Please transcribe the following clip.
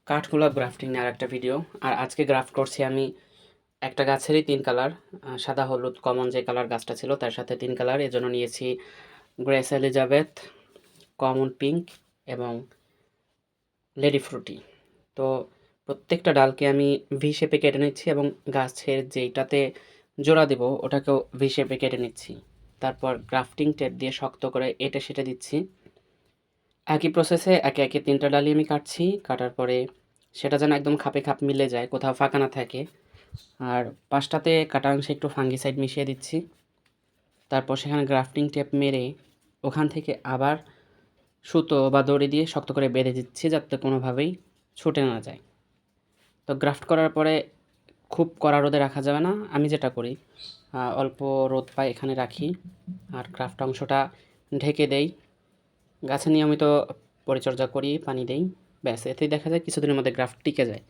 কাঠগোলাপ গ্রাফটিং নিয়ে আরেকটা ভিডিও। আর আজকে গ্রাফট করছি আমি একটা গাছেরই ৩ কালার, সাদা হলুদ কমন যে কালার গাছটা ছিল তার সাথে ৩ কালার। এজন্য নিয়েছি গ্রেস এলিজাবেথ, কমন পিঙ্ক এবং লেডি ফ্রুটি। তো প্রত্যেকটা ডালকে আমি ভি শেপে কেটে নিচ্ছি এবং গাছের যেইটাতে জোড়া দেব ওটাকেও ভি শেপে কেটে নিচ্ছি। তারপর গ্রাফটিং টেপ দিয়ে শক্ত করে এঁটে সেঁটে দিচ্ছি। একই প্রসেসে একে একে ৩টা ডালই আমি কাটছি। কাটার পরে সেটা যেন একদম খাপে খাপ মিলে যায়, কোথাও ফাঁকা না থাকে। আর পাশটাতে কাটা অংশে একটু ফাঙ্গিসাইড মিশিয়ে দিচ্ছি। তারপর সেখানে গ্রাফটিং টেপ মেরে ওখান থেকে আবার সুতো বা দড়ি দিয়ে শক্ত করে বেঁধে দিচ্ছি যাতে কোনোভাবেই ছুটে না যায়। তো গ্রাফট করার পরে খুব কড়া রোদে রাখা যাবে না। আমি যেটা করি অল্প রোদ পাই এখানে রাখি আর গ্রাফট অংশটা ঢেকে দেই। গাছে নিয়মিত পরিচর্যা করি, পানি দেই। ব্যাস এতেই দেখা যায় কিছুদিনের মধ্যে গ্রাফট টিকে যায়।